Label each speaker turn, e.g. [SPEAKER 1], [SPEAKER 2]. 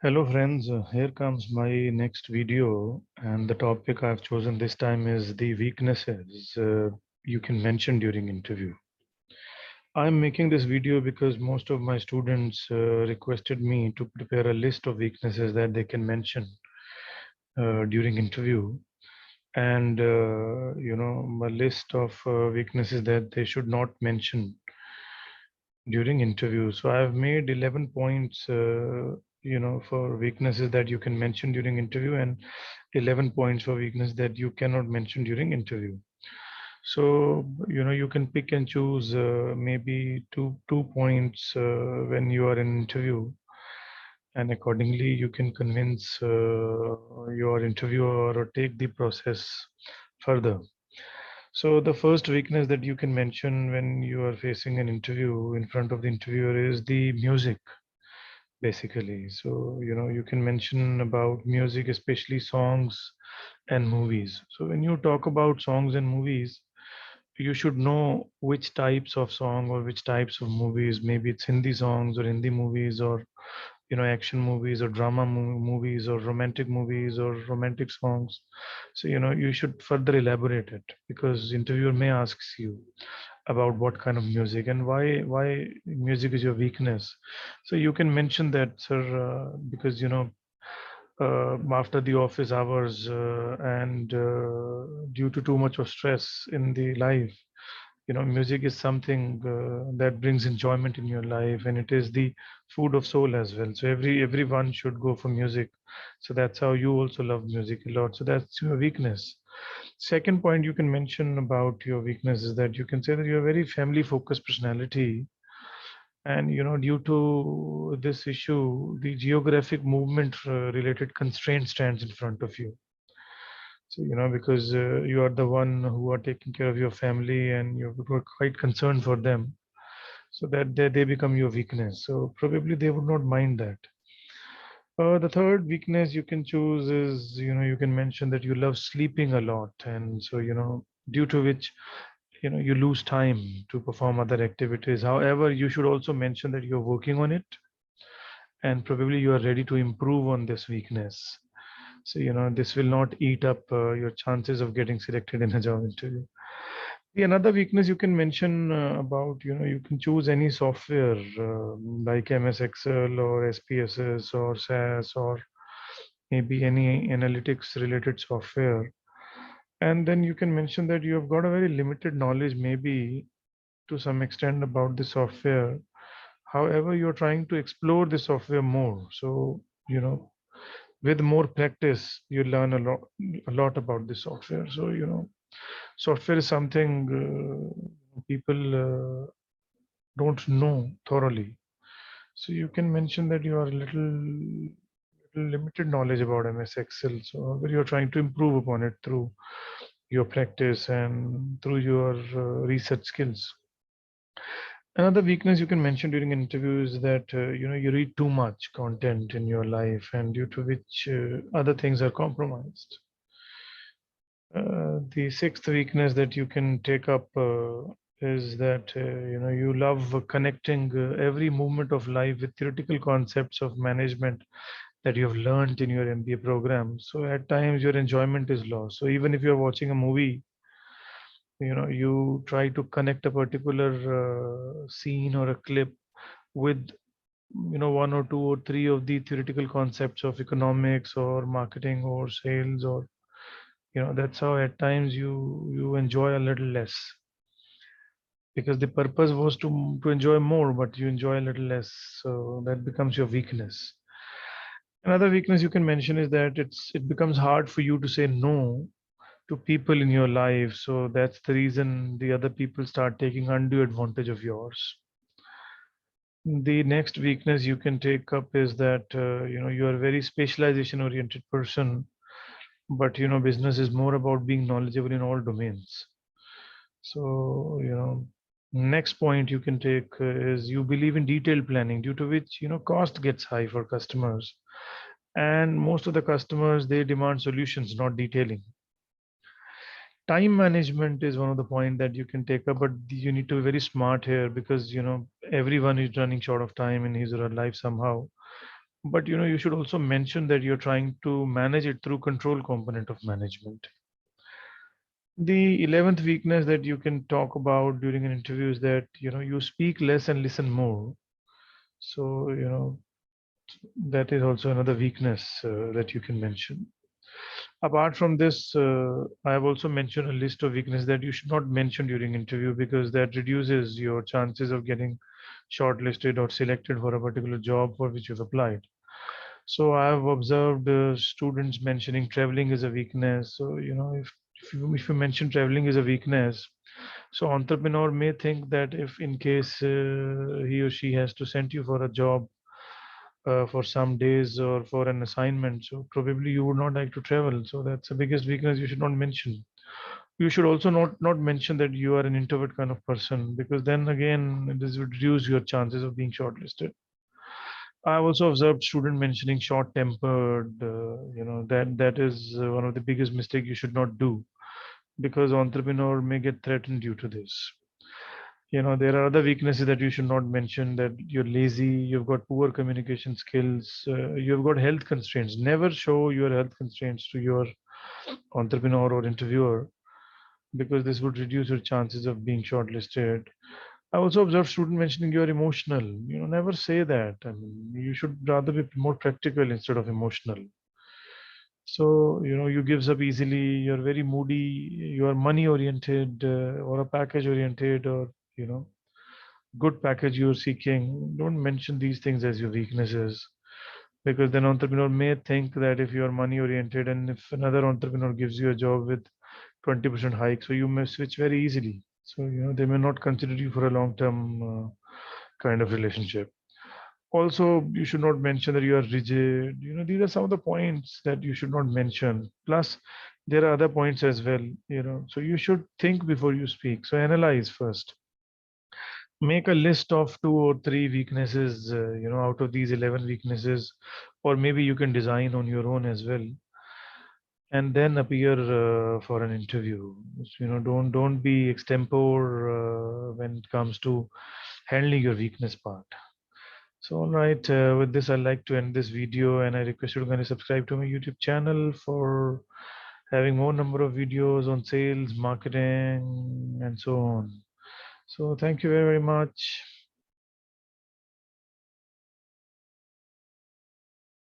[SPEAKER 1] Hello friends, here comes my next video, and the topic I've chosen this time is the weaknesses you can mention during interview. I'm making this video because most of my students requested me to prepare a list of weaknesses that they can mention during interview, and a list of weaknesses that they should not mention during interview. So I've made 11 points, for weaknesses that you can mention during interview and 11 points for weakness that you cannot mention during interview. So, you can pick and choose maybe two points when you are in interview, and accordingly you can convince your interviewer or take the process further. So the first weakness that you can mention when you are facing an interview in front of the interviewer is the music, basically. So, you can mention about music, especially songs and movies. So when you talk about songs and movies, you should know which types of song or which types of movies. Maybe it's Hindi songs or Hindi movies, or action movies or drama movies or romantic movies or romantic songs. So you should further elaborate it, because interviewer may ask you about what kind of music and why music is your weakness. So you can mention that, sir, because after the office hours and due to too much of stress in the life, music is something that brings enjoyment in your life, and it is the food of soul as well. So everyone should go for music. So that's how you also love music a lot. So that's your weakness. Second point you can mention about your weakness is that you can say that you're a very family focused personality, and due to this issue, the geographic movement related constraint stands in front of you. So because you are the one who are taking care of your family and you're quite concerned for them, so that they become your weakness. So probably they would not mind that. The third weakness you can choose is, you can mention that you love sleeping a lot, and so due to which you lose time to perform other activities. However, you should also mention that you're working on it, and probably you are ready to improve on this weakness. So this will not eat up your chances of getting selected in a job interview. The another weakness you can mention about, you can choose any software like MS Excel or SPSS or SAS or maybe any analytics related software. And then you can mention that you have got a very limited knowledge, maybe to some extent, about the software. However, you're trying to explore the software more. So, with more practice, you learn a lot about the software. So, software is something people don't know thoroughly. So you can mention that you are little limited knowledge about MS Excel. So however, you're trying to improve upon it through your practice and through your research skills. Another weakness you can mention during an interview is that you read too much content in your life, and due to which other things are compromised. The sixth weakness that you can take up is that you love connecting every movement of life with theoretical concepts of management that you have learned in your MBA program. So at times your enjoyment is lost. So even if you're watching a movie, you try to connect a particular scene or a clip with one or two or three of the theoretical concepts of economics or marketing or sales, or that's how at times you enjoy a little less, because the purpose was to enjoy more, but you enjoy a little less. So that becomes your weakness. Another weakness you can mention is that it becomes hard for you to say no to people in your life. So that's the reason the other people start taking undue advantage of yours. The next weakness you can take up is that you are a very specialization oriented person, but business is more about being knowledgeable in all domains. So next point you can take is you believe in detailed planning, due to which cost gets high for customers, and most of the customers, they demand solutions, not detailing. Time management is one of the point that you can take up, but you need to be very smart here, because everyone is running short of time in his or her life somehow. But you should also mention that you're trying to manage it through control component of management. The 11th weakness that you can talk about during an interview is that you speak less and listen more. So that is also another weakness that you can mention. Apart from this, I have also mentioned a list of weaknesses that you should not mention during interview, because that reduces your chances of getting shortlisted or selected for a particular job for which you've applied. So I have observed students mentioning traveling is a weakness. So if you mention traveling is a weakness, so entrepreneur may think that if in case he or she has to send you for a job for some days or for an assignment, so probably you would not like to travel. So that's the biggest weakness you should not mention. You should also not mention that you are an introvert kind of person, because then again this would reduce your chances of being shortlisted. I also observed student mentioning short-tempered. That is one of the biggest mistake you should not do, because entrepreneur may get threatened due to this. There are other weaknesses that you should not mention, that you're lazy, you've got poor communication skills, you've got health constraints. Never show your health constraints to your entrepreneur or interviewer, because this would reduce your chances of being shortlisted. I also observed student mentioning you're emotional. Never say that. I mean, you should rather be more practical instead of emotional. So, you gives up easily, you're very moody, you are money oriented, or a package oriented, or, you know, good package you're seeking. Don't mention these things as your weaknesses, because then entrepreneur may think that if you are money oriented and if another entrepreneur gives you a job with 20% hike, so you may switch very easily. So, they may not consider you for a long term kind of relationship. Also, you should not mention that you are rigid. These are some of the points that you should not mention. Plus, there are other points as well. So you should think before you speak. So analyze first. Make a list of two or three weaknesses, out of these 11 weaknesses, or maybe you can design on your own as well, and then appear for an interview. Don't be extempore when it comes to handling your weakness part. So, all right, with this, I'd like to end this video, and I request you to kind of subscribe to my YouTube channel for having more number of videos on sales, marketing, and so on. So, thank you very, very much.